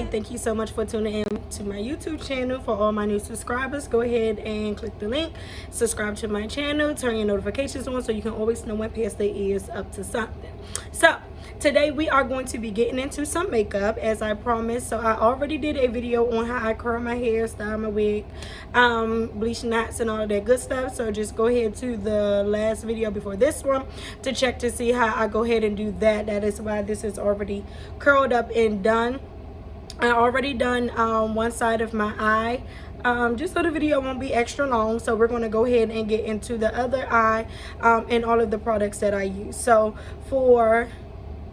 Thank you so much for tuning in to my YouTube channel. For all my new subscribers, go ahead and click the link, subscribe to my channel, turn your notifications on so you can always know when Pastor is up to something. So today we are going to be getting into some makeup as I promised. So I already did a video on how I curl my hair, style my wig, bleach knots and all of that good stuff. So just go ahead to the last video before this one to check to see how I go ahead and do that. That is why this is already curled up and done. I already done one side of my eye, just so the video won't be extra long. So we're going to go ahead and get into the other eye and all of the products that I use. So for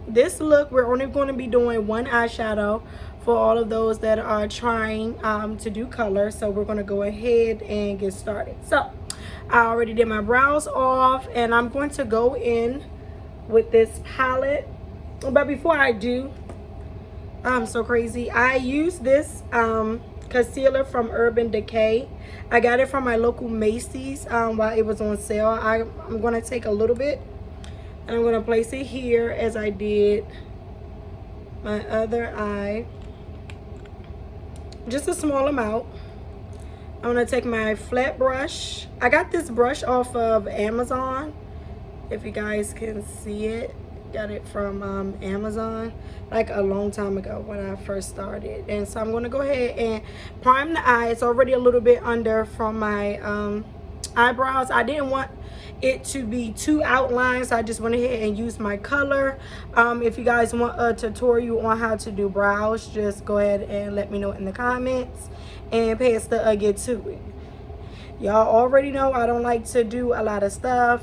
this look, we're only going to be doing one eyeshadow for all of those that are trying to do color. So we're going to go ahead and get started. So I already did my brows off, and I'm going to go in with this palette. But before I do, I'm so crazy. I use this concealer from Urban Decay. I got it from my local Macy's while it was on sale. I'm going to take a little bit and I'm going to place it here as I did my other eye. Just a small amount. I'm going to take my flat brush. I got this brush off of Amazon, if you guys can see it. Got it from Amazon like a long time ago when I first started. And so I'm going to go ahead and prime the eye. It's already a little bit under from my eyebrows. I didn't want it to be too outlined, so I just went ahead and used my color. If you guys want a tutorial on how to do brows, just go ahead and let me know in the comments and Pastor get to it. Y'all already know I don't like to do a lot of stuff.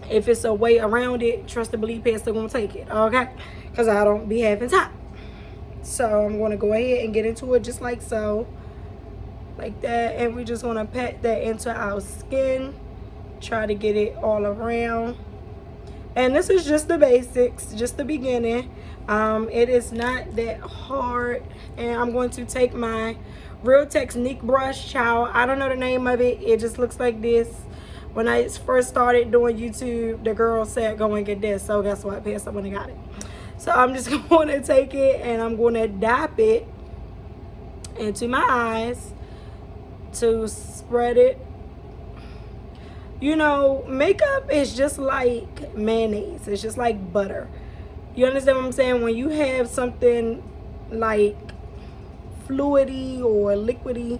If it's a way around it, trust and believe Pastor gonna take it, okay? Because I don't be having time. So I'm gonna go ahead and get into it just like so, like that, and we're just gonna pat that into our skin, try to get it all around. And this is just the basics, just the beginning. It is not that hard. And I'm going to take my Real Technique brush, child. I don't know the name of it. It just looks like this. When I first started doing YouTube, the girl said go and get this. So guess what? Pastor went and got it. So I'm just going to take it and I'm going to dab it into my eyes to spread it. You know, makeup is just like mayonnaise. It's just like butter. You understand what I'm saying? When you have something like fluidy or liquidy,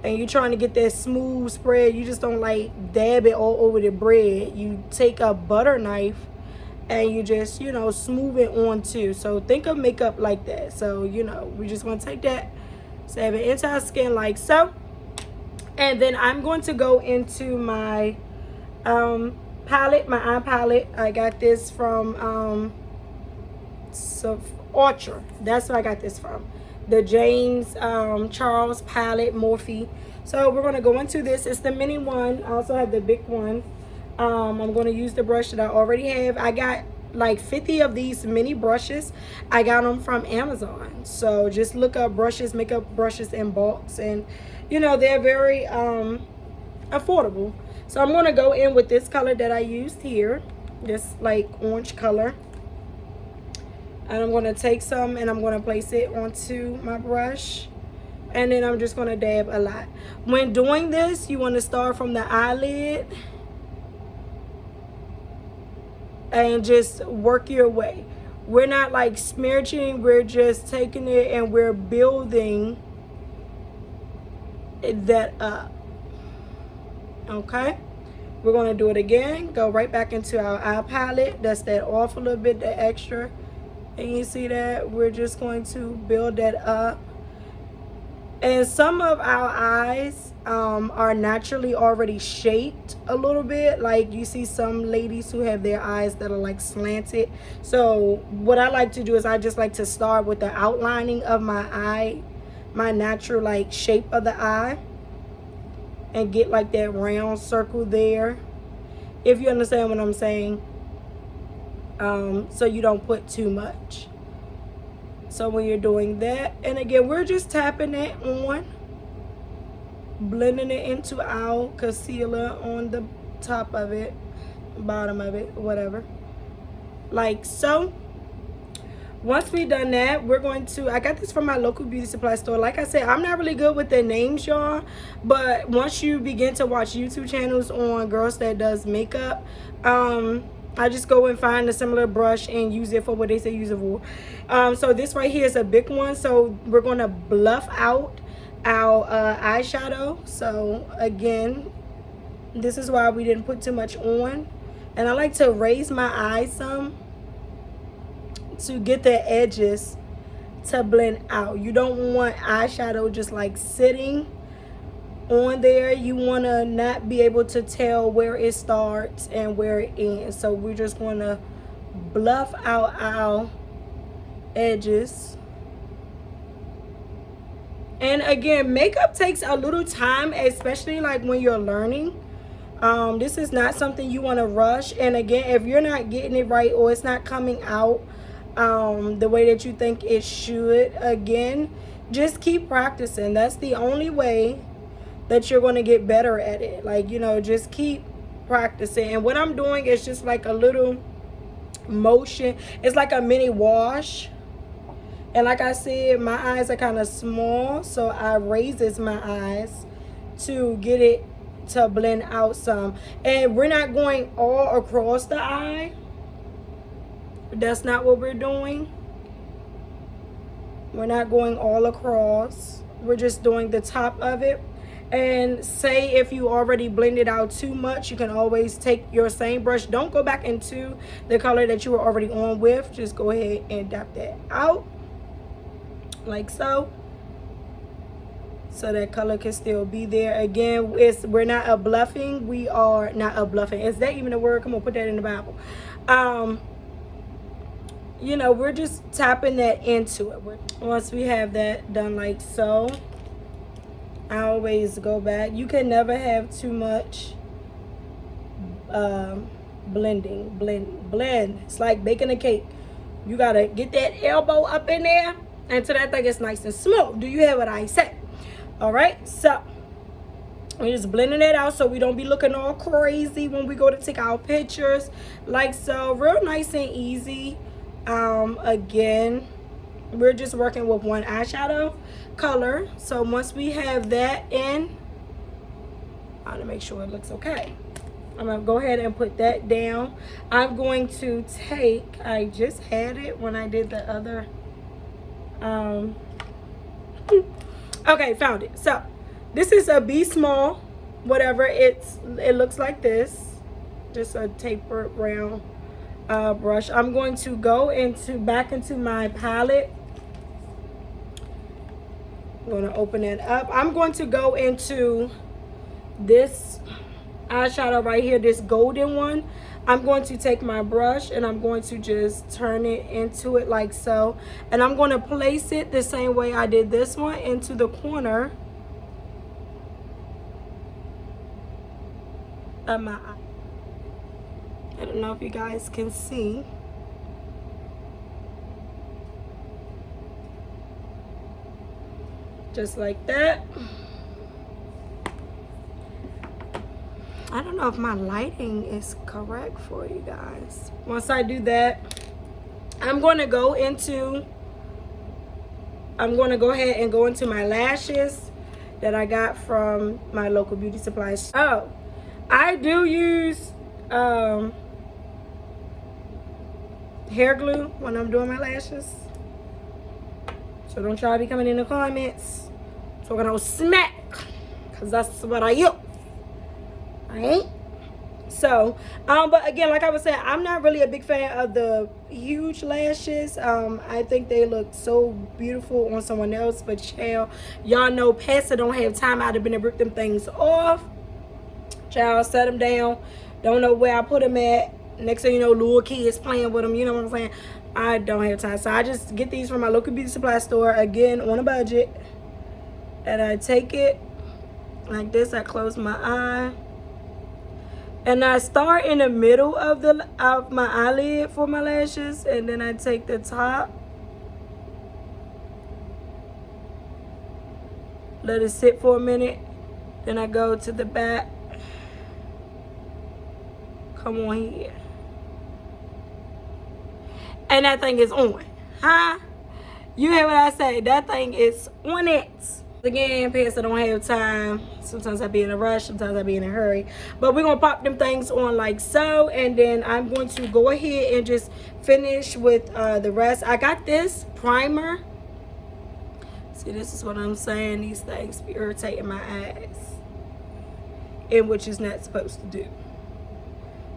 and you're trying to get that smooth spread, you just don't like dab it all over the bread. You take a butter knife and you just, you know, smooth it on too. So think of makeup like that. So, you know, we're just going to take that, stab it into our skin like so. And then I'm going to go into my palette, my eye palette. I got this from Orchard. That's where I got this from. The James Charles palette Morphe. So we're going to go into this. It's the mini one. I also have the big one. I'm going to use the brush that I already have. I got like 50 of these mini brushes. I got them from Amazon. So just look up brushes, makeup brushes in bulks, and you know they're very affordable. So I'm going to go in with this color that I used here, this like orange color. And I'm going to take some and I'm going to place it onto my brush. And then I'm just going to dab a lot. When doing this, you want to start from the eyelid. And just work your way. We're not like smirching. We're just taking it and we're building that up. Okay? We're going to do it again. Go right back into our eye palette. Dust that off a little bit, the extra. And you see that we're just going to build that up. And some of our eyes are naturally already shaped a little bit. Like you see some ladies who have their eyes that are like slanted. So what I like to do is I just like to start with the outlining of my eye, my natural like shape of the eye, and get like that round circle there, if you understand what I'm saying. So you don't put too much. So when you're doing that, and again, we're just tapping it on, blending it into our concealer on the top of it, bottom of it, whatever, like so. Once we done that, we're going to, I got this from my local beauty supply store. Like I said, I'm not really good with the names, y'all, but once you begin to watch YouTube channels on girls that does makeup, I just go and find a similar brush and use it for what they say use it for. So this right here is a big one, so we're going to bluff out our eyeshadow. So again, this is why we didn't put too much on, and I like to raise my eyes some to get the edges to blend out. You don't want eyeshadow just like sitting on there. You want to not be able to tell where it starts and where it ends. So we're just going to bluff out our edges. And again, makeup takes a little time, especially like when you're learning. This is not something you want to rush. And again, if you're not getting it right or it's not coming out the way that you think it should, again, just keep practicing. That's the only way that you're going to get better at it. Like, you know, just keep practicing. And what I'm doing is just like a little motion. It's like a mini wash. And like I said, my eyes are kind of small, so I raises my eyes to get it to blend out some. And we're not going all across the eye. That's not what we're doing. We're not going all across. We're just doing the top of it. And say if you already blended out too much, you can always take your same brush. Don't go back into the color that you were already on with. Just go ahead and dab that out like so. So that color can still be there. Again, we're not a bluffing. We are not a bluffing. Is that even a word? Come on, put that in the Bible. You know, we're just tapping that into it. Once we have that done like so, I always go back. You can never have too much blending. Blend. It's like baking a cake. You gotta get that elbow up in there until that thing is nice and smooth. Do you hear what I say? All right, so we're just blending it out so we don't be looking all crazy when we go to take our pictures. Like so, real nice and easy. Again, we're just working with one eyeshadow color. So once we have that in, I want to make sure it looks okay. I'm gonna go ahead and put that down. I'm going to take, I just had it when I did the other okay, found it. So this is a B small, whatever. It looks like this, just a tapered round brush. I'm going to go back into my palette. I'm going to open it up. I'm going to go into this eyeshadow right here, this golden one. I'm going to take my brush and I'm going to just turn it into it like so. And I'm going to place it the same way I did this one into the corner of my eye. I don't know if you guys can see. Just like that. I don't know if my lighting is correct for you guys. Once I do that, I'm going to go ahead and go into my lashes that I got from my local beauty supply. Oh, I do use hair glue when I'm doing my lashes. So don't try to be coming in the comments talking about smack, because that's what I use. Alright, so but again, like I was saying, I'm not really a big fan of the huge lashes. I think they look so beautiful on someone else, but child, y'all know Pastor don't have time out to been to rip them things off. Child, set them down, don't know where I put them at. Next thing you know, little kids playing with them, you know what I'm saying? I don't have time, so I just get these from my local beauty supply store, again on a budget. And I take it like this, I close my eye. And I start in the middle of my eyelid for my lashes, and then I take the top, let it sit for a minute, then I go to the back. Come on here. And that thing is on. Huh? You hear what I say? That thing is on it. Again, parents, I don't have time. Sometimes I be in a rush, sometimes I be in a hurry. But we're gonna pop them things on like so, and then I'm going to go ahead and just finish with the rest. I got this primer. See, this is what I'm saying. These things be irritating my eyes, and which is not supposed to do.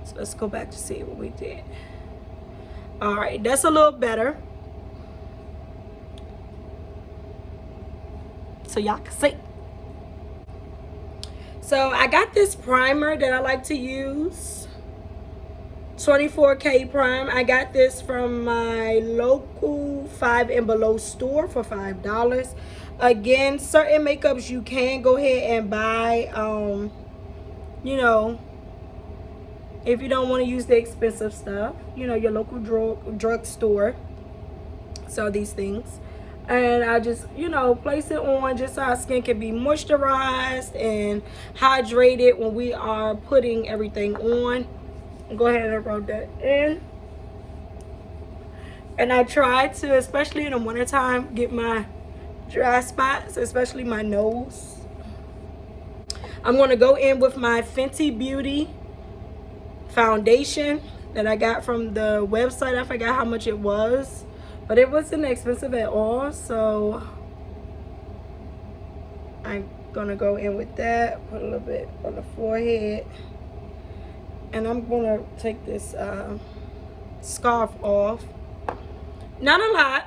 So let's go back to see what we did. All right, that's a little better. So y'all can see. So I got this primer that I like to use. 24K prime. I got this from my local 5 and Below store for $5. Again, certain makeups you can go ahead and buy, you know, if you don't want to use the expensive stuff, you know, your local drug store. So these things. And I just, you know, place it on just so our skin can be moisturized and hydrated when we are putting everything on. Go ahead and rub that in. And I try to, especially in the wintertime, get my dry spots, especially my nose. I'm going to go in with my Fenty Beauty foundation that I got from the website. I forgot how much it was, but it wasn't expensive at all. So I'm going to go in with that, put a little bit on the forehead. And I'm going to take this scarf off. Not a lot.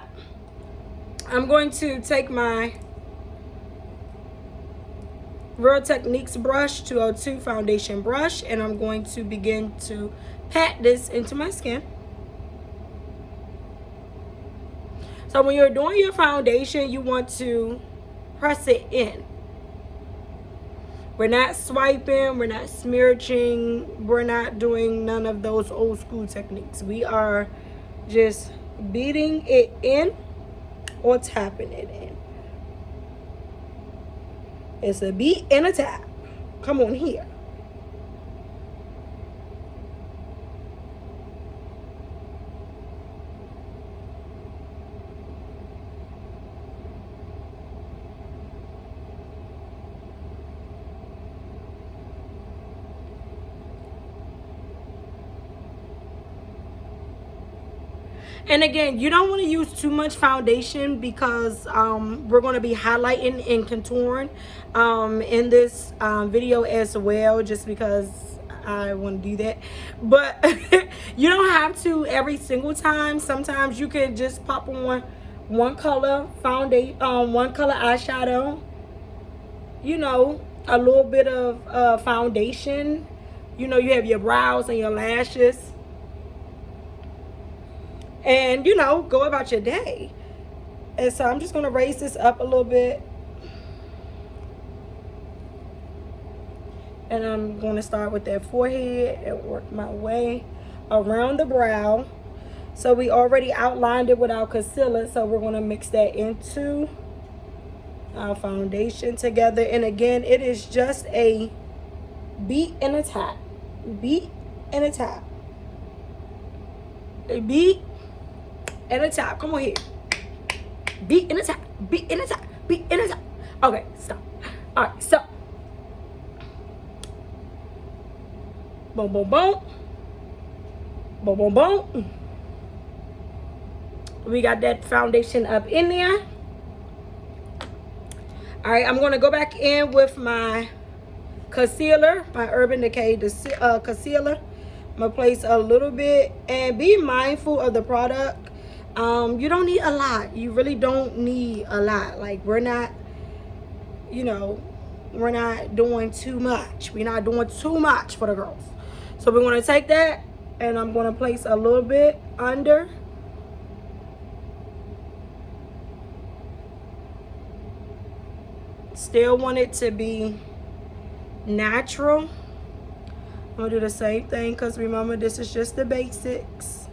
I'm going to take my Real Techniques brush, 202 foundation brush, and I'm going to begin to pat this into my skin. So when you're doing your foundation, you want to press it in. We're not swiping, we're not smirching, we're not doing none of those old school techniques. We are just beating it in or tapping it in. It's a beat and a tap. Come on here. And again, you don't want to use too much foundation because we're going to be highlighting and contouring in this video as well, just because I want to do that. But you don't have to every single time. Sometimes you can just pop on one color foundation, one color eyeshadow, you know, a little bit of foundation. You know, you have your brows and your lashes. And, you know, go about your day. And so I'm just going to raise this up a little bit. And I'm going to start with that forehead and work my way around the brow. So we already outlined it with our concealer. So we're going to mix that into our foundation together. And again, it is just a beat and a tap. Beat and a tap. A beat and a tap. Come on here. Beat and a tap. Beat and a tap. Beat and a tap. Okay, stop. All right, so boom, boom, boom. Boom, boom, boom. We got that foundation up in there. All right, I'm going to go back in with my concealer, my Urban Decay concealer. I'm going to place a little bit and be mindful of the product. You don't need a lot. You really don't need a lot. Like, we're not, you know, we're not doing too much. We're not doing too much for the girls. So we're going to take that and I'm going to place a little bit under. Still want it to be natural. I'm going to do the same thing because remember, this is just the basics.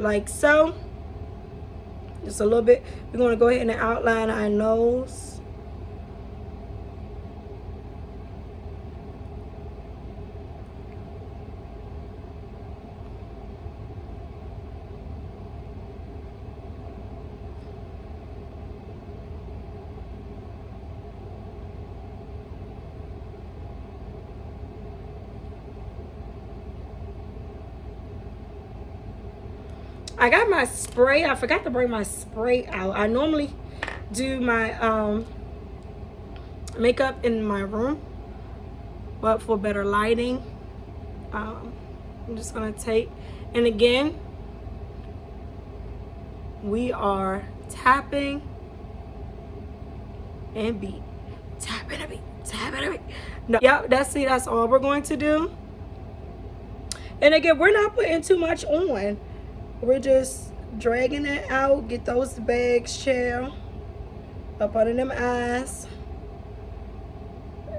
Like so. Just a little bit. We're going to go ahead and outline our nose. I got my spray. I forgot to bring my spray out. I normally do my makeup in my room, but for better lighting, I'm just gonna take, and again, we are tapping and beat, tapping and beat, tapping and beat. No, yep, that's all we're going to do. And again, we're not putting too much on. We're just dragging it out. Get those bags, chill, up under them eyes.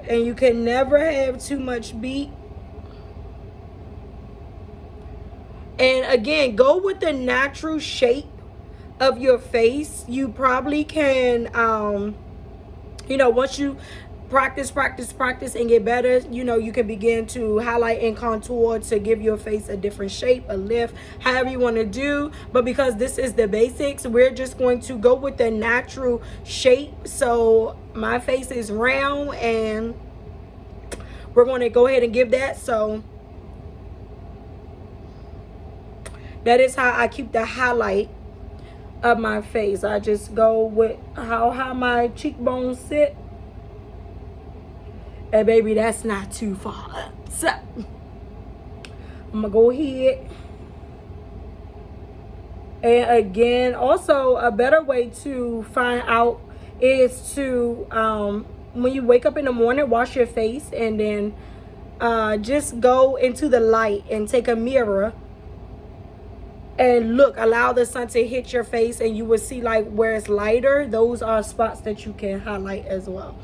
And you can never have too much beat. And again, go with the natural shape of your face. You probably can, you know, once you practice and get better, you know, you can begin to highlight and contour to give your face a different shape, a lift, however you want to do. But because this is the basics, we're just going to go with the natural shape. So my face is round, and we're going to go ahead and give that. So that is how I keep the highlight of my face. I just go with how my cheekbones sit, and baby, that's not too far up. So I'm gonna go ahead, and again, also a better way to find out is to when you wake up in the morning, wash your face, and then just go into the light and take a mirror and look, allow the sun to hit your face, and you will see like where it's lighter. Those are spots that you can highlight as well.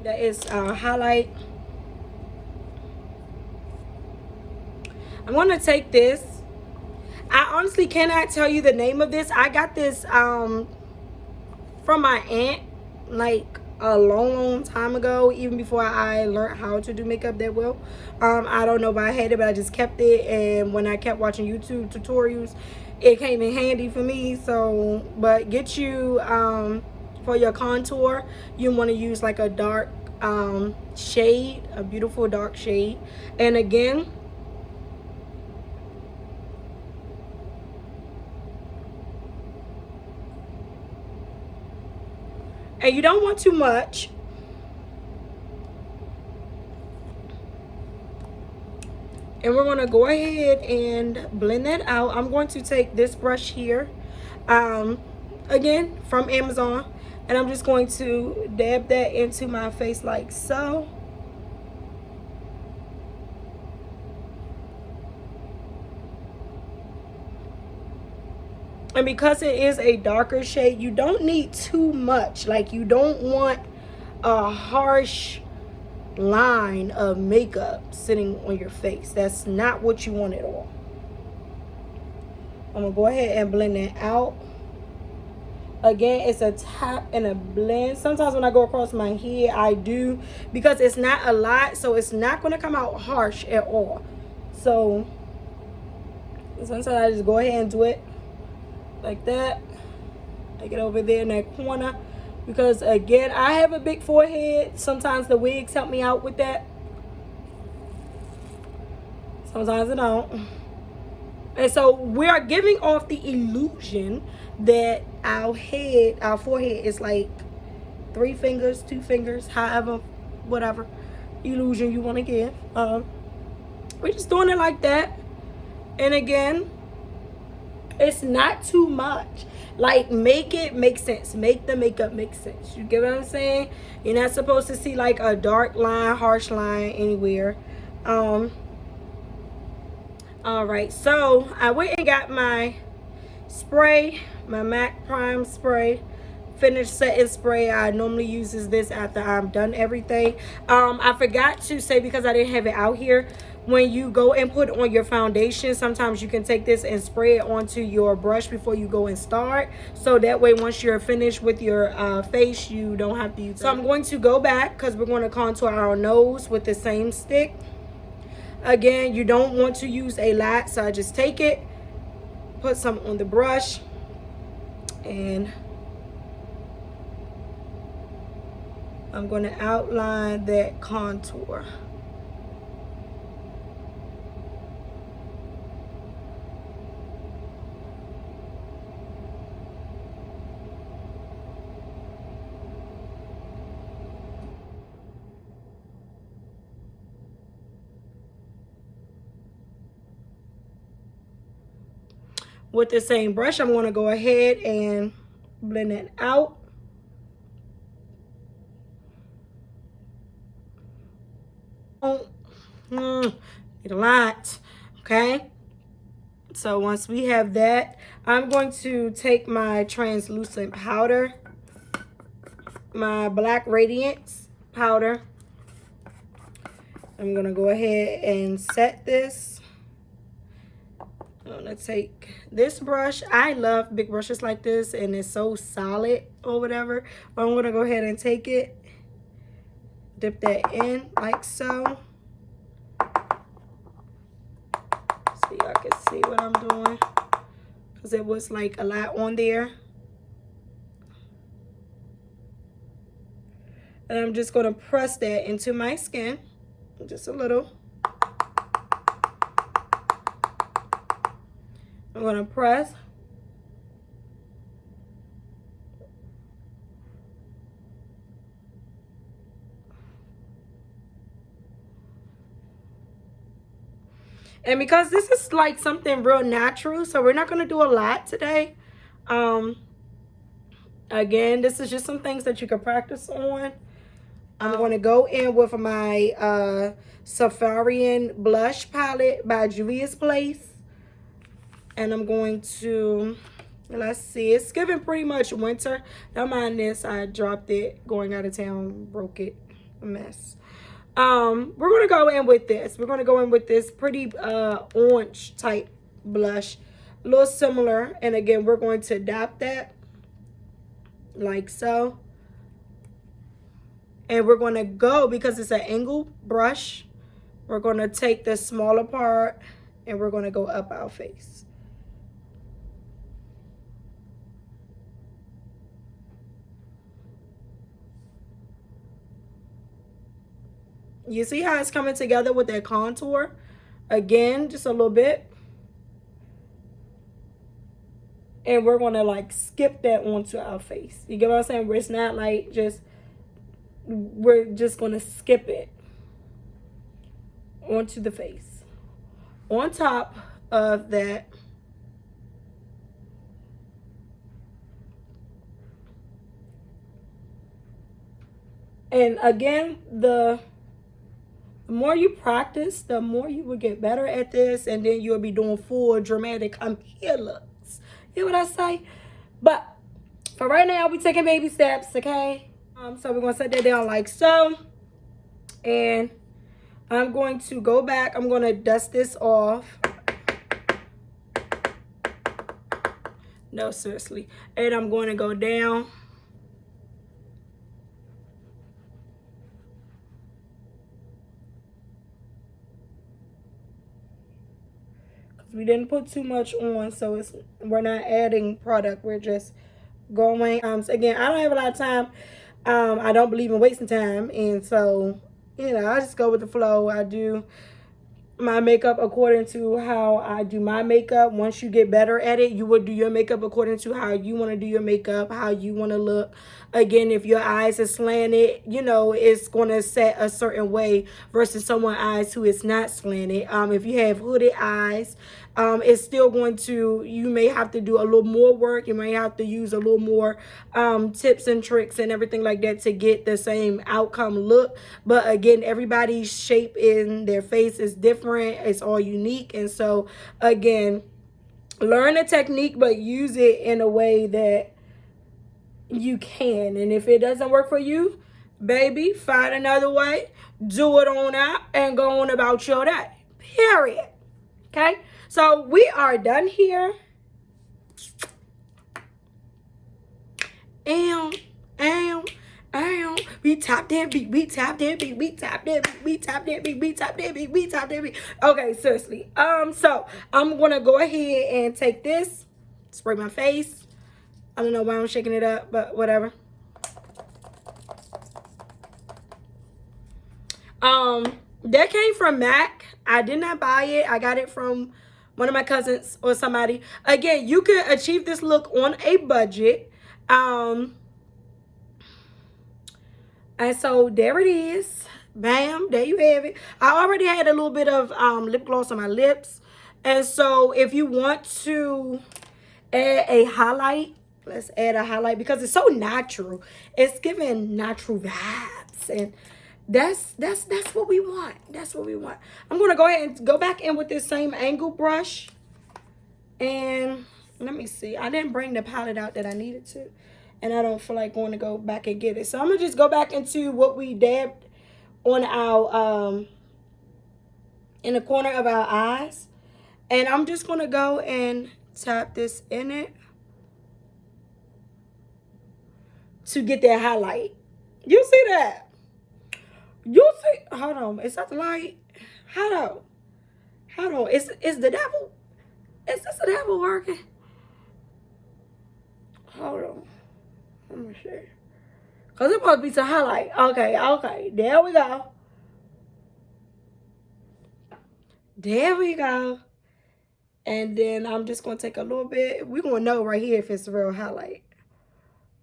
That is highlight. I'm gonna take this. I honestly cannot tell you the name of this. I got this from my aunt like a long time ago, even before I learned how to do makeup that well. I don't know if I had it, but I just kept it, and when I kept watching YouTube tutorials, it came in handy for me. So, but get you for your contour, you want to use like a dark shade, a beautiful dark shade. And again, and you don't want too much. And we're going to go ahead and blend that out. I'm going to take this brush here, again, from Amazon. And I'm just going to dab that into my face like so. And because it is a darker shade, you don't need too much. Like, you don't want a harsh line of makeup sitting on your face. That's not what you want at all. I'm gonna go ahead and blend that out. Again, it's a tap and a blend. Sometimes when I go across my head, I do, because it's not a lot, so it's not gonna come out harsh at all. So sometimes I just go ahead and do it like that. I get over there in that corner, because again, I have a big forehead. Sometimes the wigs help me out with that, sometimes I don't. And so we are giving off the illusion that our forehead is like 3 fingers, 2 fingers, however, whatever illusion you want to give. We're just doing it like that. And again, it's not too much. Like, make it make sense. Make the makeup make sense. You get what I'm saying? You're not supposed to see like a dark line, harsh line anywhere. All right, so I went and got my spray, my MAC Prime spray, finish setting spray. I normally uses this after I'm done everything. I forgot to say, because I didn't have it out here, when you go and put on your foundation, sometimes you can take this and spray it onto your brush before you go and start, so that way once you're finished with your face, you don't have to use it. So I'm going to go back, because we're going to contour our nose with the same stick. Again, you don't want to use a lot, so I just take it, put some on the brush, and I'm going to outline that contour. with the same brush, I'm going to go ahead and blend it out. Need a lot, okay? So once we have that, I'm going to take my translucent powder, my Black Radiance powder. I'm gonna go ahead and set this. I'm gonna take this brush. I love big brushes like this, and it's so solid or whatever. But I'm gonna go ahead and take it, dip that in like so. So y'all can see what I'm doing, because it was like a lot on there. And I'm just gonna press that into my skin, just a little. I'm gonna press. And because this is like something real natural, so we're not gonna do a lot today. Again, this is just some things that you can practice on. I'm going to go in with my Safarian blush palette by Juvia's Place. And I'm going to, let's see, it's giving pretty much winter. Don't mind this, I dropped it going out of town, broke it, a mess. We're going to go in with this. We're going to go in with this pretty orange type blush. A little similar. And again, we're going to dab that like so. And we're going to go, because it's an angled brush, we're going to take the smaller part and we're going to go up our face. You see how it's coming together with that contour? Again, just a little bit. And we're going to like skip that onto our face. You get what I'm saying? Where it's not like just, we're just going to skip it onto the face. On top of that, and again, the more you practice, the more you will get better at this, and then you'll be doing full dramatic here looks. You know what I say? But for right now, we're taking baby steps, okay? So we're gonna set that down like so, and I'm going to go back. I'm gonna dust this off. No, seriously. And I'm going to go down. We didn't put too much on, so we're not adding product. We're just going. Again, I don't have a lot of time. I don't believe in wasting time, and so I just go with the flow. I do my makeup according to how I do my makeup. Once you get better at it, you will do your makeup according to how you want to do your makeup, how you want to look. Again, if your eyes are slanted, it's going to set a certain way versus someone's eyes who is not slanted. If you have hooded eyes, it's still going to, you may have to do a little more work. You may have to use a little more tips and tricks and everything like that to get the same outcome look. But again, everybody's shape in their face is different. It's all unique. And so again, learn a technique, but use it in a way that you can. And if it doesn't work for you, baby, find another way, do it on out, and go on about your day. Period. Okay? So we are done here. We tap that beat, we tap that beat, we tap that beat, we tap that beat, we tap that beat, we tap that beat. Okay, seriously. So I'm gonna go ahead and take this, spray my face. I don't know why I'm shaking it up, but whatever. That came from MAC. I did not buy it. I got it from one of my cousins or somebody. Again, you can achieve this look on a budget. And so there it is. Bam, there you have it. I already had a little bit of lip gloss on my lips. And so if you want to add a highlight. Let's add a highlight because it's so natural. It's giving natural vibes, and that's what we want. That's what we want. I'm gonna go ahead and go back in with this same angle brush, and let me see. I didn't bring the palette out that I needed to, and I don't feel like going to go back and get it. So I'm gonna just go back into what we dabbed on our in the corner of our eyes, and I'm just gonna go and tap this in it to get that highlight. You see that? You see? Hold on. Is that the light? Hold on. Hold on. Is the devil? Is this the devil working? Hold on. Let me see. Because it's supposed to be to highlight. Okay, okay. There we go. There we go. And then I'm just going to take a little bit. We're going to know right here if it's a real highlight.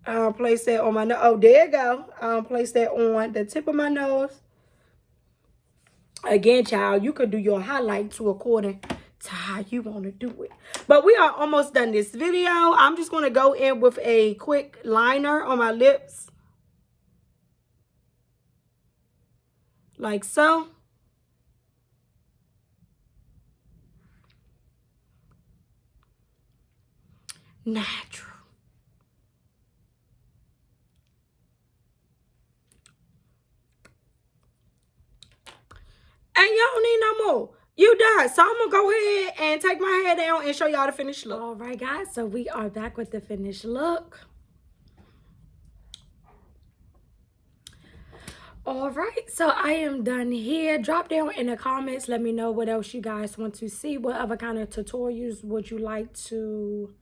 I'll place that on my nose. Oh, there you go. I'll place that on the tip of my nose. Again, child, you could do your highlight to according to how you want to do it. But we are almost done this video. I'm just going to go in with a quick liner on my lips. Like so. Natural. And you don't need no more. You done. So I'm going to go ahead and take my hair down and show y'all the finished look. All right, guys. So we are back with the finished look. All right. So I am done here. Drop down in the comments. Let me know what else you guys want to see. What other kind of tutorials would you like to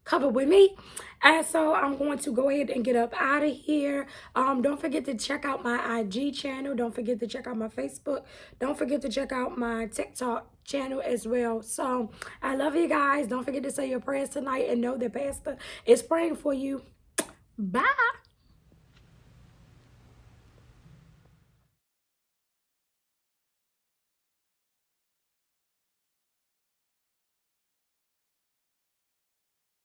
cover with me? And so I'm going to go ahead and get up out of here. Don't forget to check out my IG channel. Don't forget to check out my Facebook. Don't forget to check out my TikTok channel as well. So I love you guys. Don't forget to say your prayers tonight and know that Pastor is praying for you. Bye.